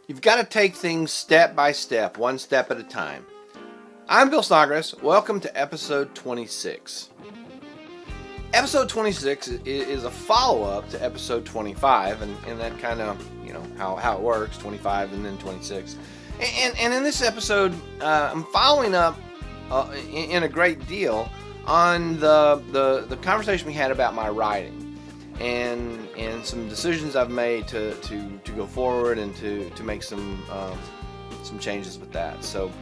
You've got to take things step by step, one step at a time. I'm Bill Snodgrass. Welcome to episode 26. Episode 26 is a follow-up to episode 25, and that kind of, how it works, 25 and then 26. And in this episode, I'm following up in a great deal on the conversation we had about my writing and some decisions I've made to go forward and to make some changes with that. So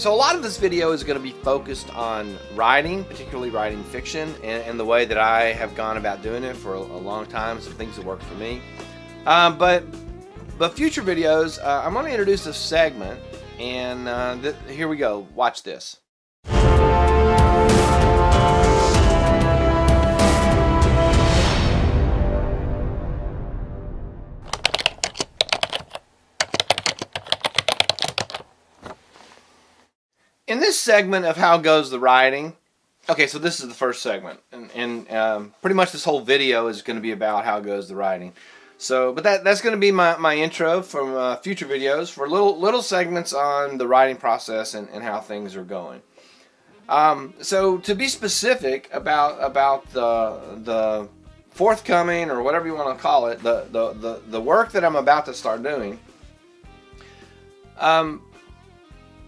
a lot of this video is going to be focused on writing, particularly writing fiction, and the way that I have gone about doing it for a long time, some things that work for me. But future videos, I'm going to introduce a segment, and here we go. Watch this. In this segment of How Goes the Writing, okay, so this is the first segment, and pretty much this whole video is going to be about how goes the writing. So, but that's going to be my intro from future videos for little segments on the writing process and how things are going. So to be specific about the forthcoming, or whatever you want to call it, the work that I'm about to start doing.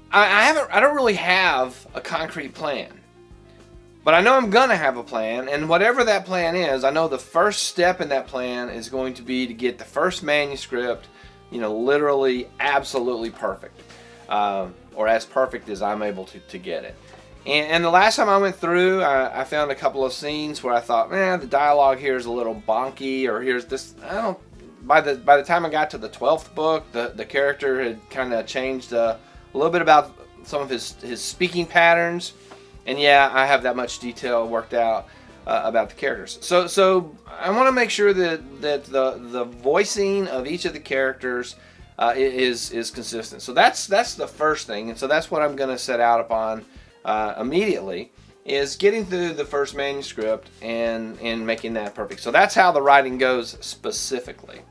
I don't really have a concrete plan, but I know I'm gonna have a plan, and whatever that plan is, I know the first step in that plan is going to be to get the first manuscript, literally absolutely perfect, or as perfect as I'm able to get it. And the last time I went through, I found a couple of scenes where I thought, man, the dialogue here is a little bonky, or here's this. By the time I got to the 12th book, the character had kind of changed a little bit about some of his speaking patterns, and yeah, I have that much detail worked out about the characters. So I want to make sure that the voicing of each of the characters is consistent. So that's the first thing, and so that's what I'm going to set out upon immediately, is getting through the first manuscript and making that perfect. So that's how the writing goes specifically.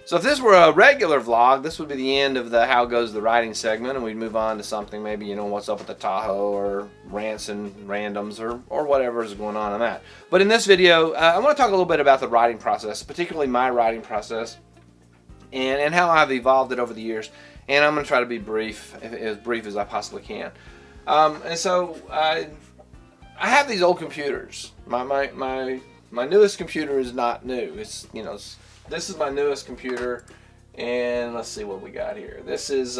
So if this were a regular vlog, this would be the end of the How Goes the Writing segment, and we'd move on to something, maybe, what's up with the Tahoe, or rants and randoms, or whatever is going on in that. But in this video, I want to talk a little bit about the writing process, particularly my writing process, and how I've evolved it over the years. And I'm going to try to be as brief as I possibly can. And so I have these old computers. My newest computer is not new. This is my newest computer, and let's see what we got here. This is,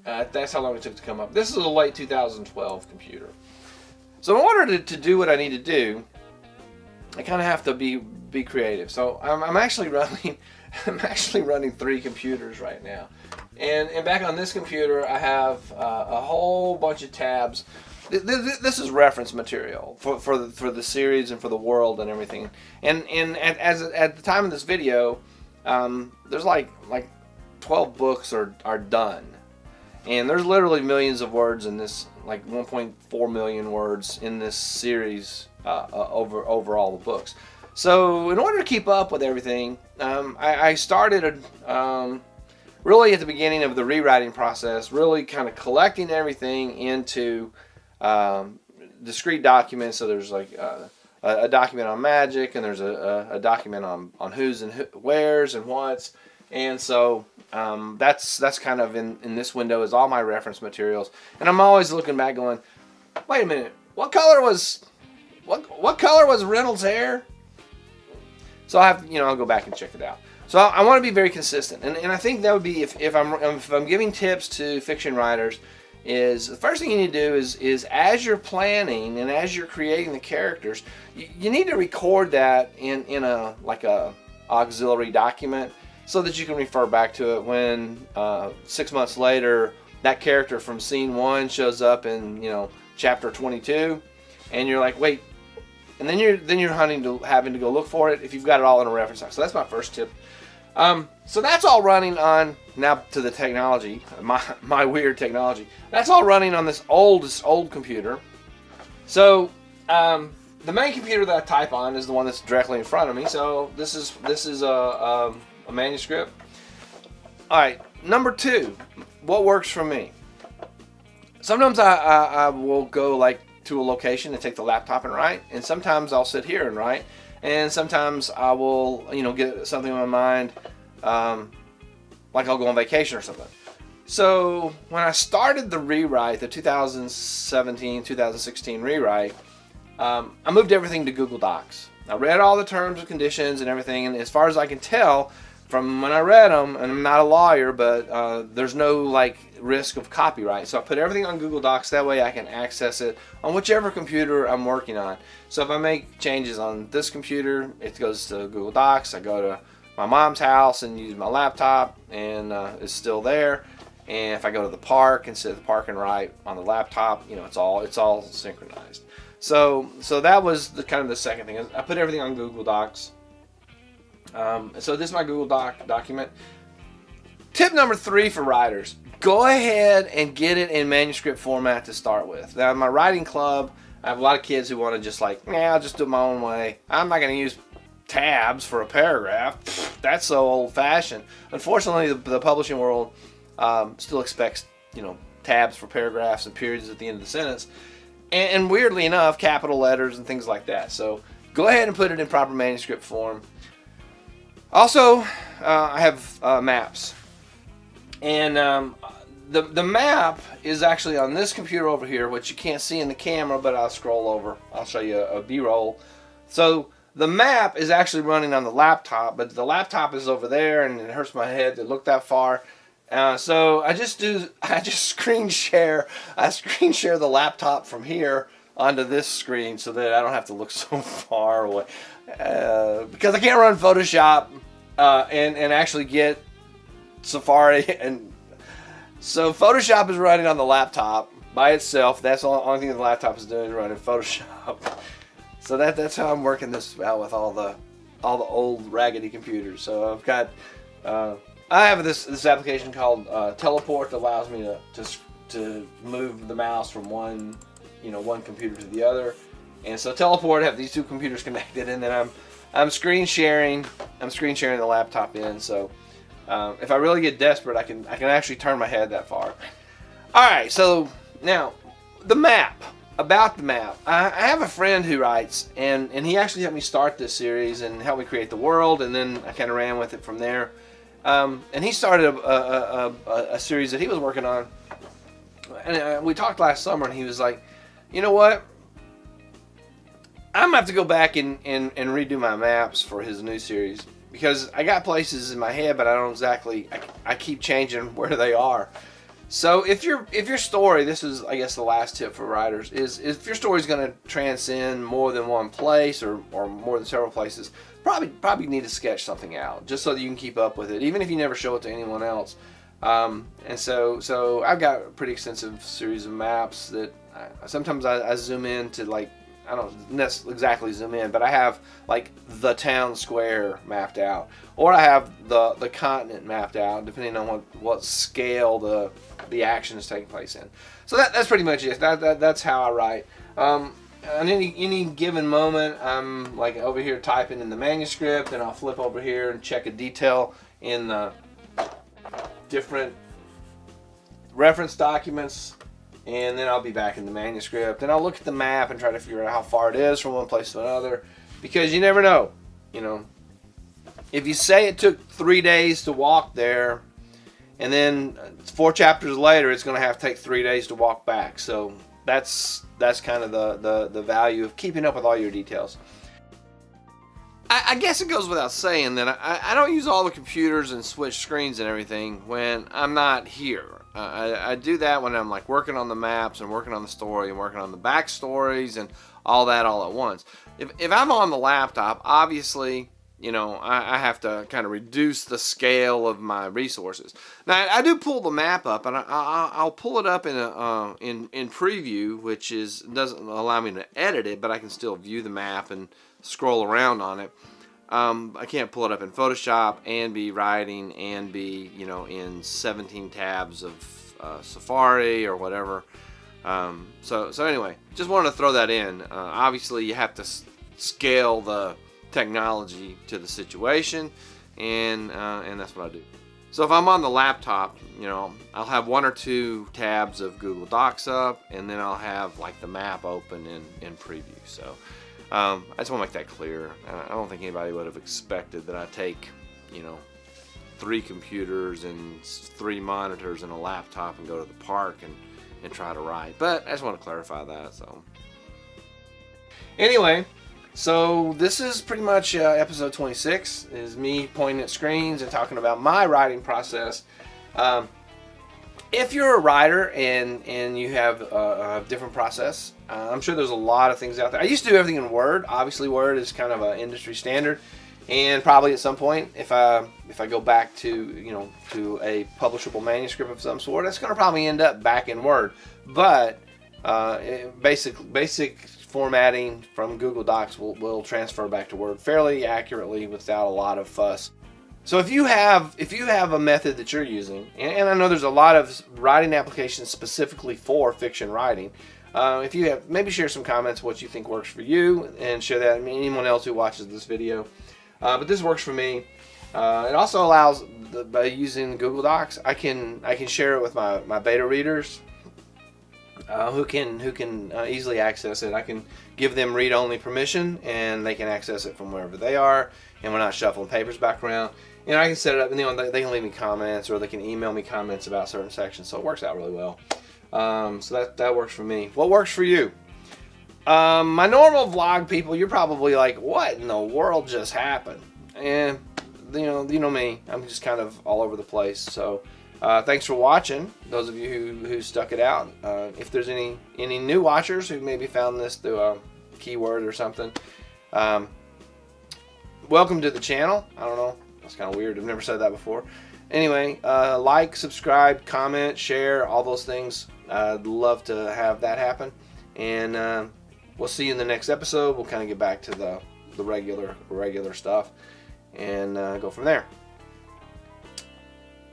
that's how long it took to come up. This is a late 2012 computer. So in order to do what I need to do, I kind of have to be creative. So I'm actually running 3 computers right now. And back on this computer, I have a whole bunch of tabs. This is reference material for the series and for the world and everything. And at the time of this video, there's like 12 books are done, and there's literally millions of words in this, like 1.4 million words in this series over all the books. So in order to keep up with everything, I started really at the beginning of the rewriting process, really kind of collecting everything into discrete documents. So there's like a document on magic, and there's a document on who's and where's and what's, and so that's kind of in this window is all my reference materials. And I'm always looking back, going, wait a minute, what color was Reynolds' hair? So I'll go back and check it out. So I want to be very consistent, and I think that would be if I'm giving tips to fiction writers, is the first thing you need to do is as you're planning and as you're creating the characters, you need to record that in a auxiliary document, so that you can refer back to it when 6 months later that character from scene 1 shows up in chapter 22, and you're like, wait, and then you're having to go look for it if you've got it all in a reference doc. So that's my first tip. So that's all running on, now to the technology, my weird technology. That's all running on this old computer. So the main computer that I type on is the one that's directly in front of me. So this is a manuscript. All right, number 2, what works for me? Sometimes I will go like to a location and take the laptop and write, and sometimes I'll sit here and write, and sometimes I will, get something on my mind, like I'll go on vacation or something. So when I started the rewrite, the 2017-2016 rewrite, I moved everything to Google Docs. I read all the terms and conditions and everything, and as far as I can tell from when I read them, and I'm not a lawyer, but there's no risk of copyright. So I put everything on Google Docs, that way I can access it on whichever computer I'm working on. So if I make changes on this computer, it goes to Google Docs. I go to my mom's house and use my laptop, and it's still there. And if I go to the park and sit at the park and write on the laptop, it's all synchronized. So that was kind of the second thing. I put everything on Google Docs. So this is my Google document. Tip number 3 for writers: go ahead and get it in manuscript format to start with. Now, in my writing club, I have a lot of kids who want to just I'll just do it my own way. I'm not going to use tabs for a paragraph. That's so old-fashioned. Unfortunately, the publishing world still expects, tabs for paragraphs and periods at the end of the sentence. And weirdly enough, capital letters and things like that. So go ahead and put it in proper manuscript form. Also, I have maps. And the map is actually on this computer over here, which you can't see in the camera, but I'll scroll over. I'll show you a B-roll. So the map is actually running on the laptop, but the laptop is over there, and it hurts my head to look that far. So I just screen share. I screen share the laptop from here onto this screen so that I don't have to look so far away. Because I can't run Photoshop and actually get Safari, and so Photoshop is running on the laptop by itself. That's the only thing the laptop is doing is running Photoshop. So that's how I'm working this out with all the old raggedy computers. So I've got I have this application called Teleport that allows me to move the mouse from one computer to the other. And so Teleport, I have these 2 computers connected, and then I'm screen sharing the laptop in. So if I really get desperate, I can actually turn my head that far. All right, so now the map. About the map, I have a friend who writes, and he actually helped me start this series and helped me create the world, and then I kind of ran with it from there. And he started a series that he was working on, and we talked last summer, and he was like, you know what? I'm gonna have to go back and redo my maps for his new series, because I got places in my head, but I don't exactly. I keep changing where they are. So if your story, this is I guess the last tip for writers, is if your story is going to transcend more than one place or more than several places, probably need to sketch something out just so that you can keep up with it, even if you never show it to anyone else. And so I've got a pretty extensive series of maps that sometimes I zoom in to I don't exactly zoom in, but I have the town square mapped out, or I have the continent mapped out, depending on what scale the action is taking place in. So that's pretty much it. That's how I write. At any given moment, I'm over here typing in the manuscript, and I'll flip over here and check a detail in the different reference documents. And then I'll be back in the manuscript, and I'll look at the map and try to figure out how far it is from one place to another, because you never know. If you say it took 3 days to walk there, and then 4 chapters later, it's going to have to take 3 days to walk back. So that's kind of the value of keeping up with all your details. I guess it goes without saying that I don't use all the computers and switch screens and everything when I'm not here. I do that when I'm working on the maps and working on the story and working on the backstories and all that all at once. If I'm on the laptop, obviously, I have to kind of reduce the scale of my resources. Now, I do pull the map up, and I'll pull it up in Preview, which doesn't allow me to edit it, but I can still view the map and scroll around on it. I can't pull it up in Photoshop and be writing and be, in 17 tabs of Safari or whatever. So anyway, just wanted to throw that in. Obviously, you have to scale the technology to the situation, and that's what I do. So if I'm on the laptop, I'll have 1 or 2 tabs of Google Docs up, and then I'll have like the map open in preview. So I just want to make that clear. I don't think anybody would have expected that I take 3 computers and 3 monitors and a laptop and go to the park and try to write. But I just want to clarify that. So anyway, so this is pretty much episode 26. Is me pointing at screens and talking about my writing process. If you're a writer and you have a different process, I'm sure there's a lot of things out there. I used to do everything in Word. Obviously, Word is kind of an industry standard. And probably at some point, if I go back to to a publishable manuscript of some sort, it's going to probably end up back in Word. But basic formatting from Google Docs will transfer back to Word fairly accurately without a lot of fuss. So if you have a method that you're using, and I know there's a lot of writing applications specifically for fiction writing. If you have, maybe share some comments what you think works for you, and share that with anyone else who watches this video. But this works for me. It also allows, by using Google Docs, I can share it with my beta readers, who can easily access it. I can give them read-only permission, and they can access it from wherever they are, and we're not shuffling papers back around. And I can set it up, and they can leave me comments, or they can email me comments about certain sections. So it works out really well. So that works for me. What works for you? My normal vlog people, you're probably like, what in the world just happened? And you know me, I'm just kind of all over the place. So thanks for watching, those of you who stuck it out. If there's any new watchers who maybe found this through a keyword or something, welcome to the channel. I don't know, that's kind of weird, I've never said that before. Anyway, like, subscribe, comment, share, all those things. I'd love to have that happen. And we'll see you in the next episode. We'll kind of get back to the regular stuff and go from there.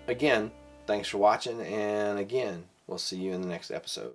Again, thanks for watching, and again, we'll see you in the next episode.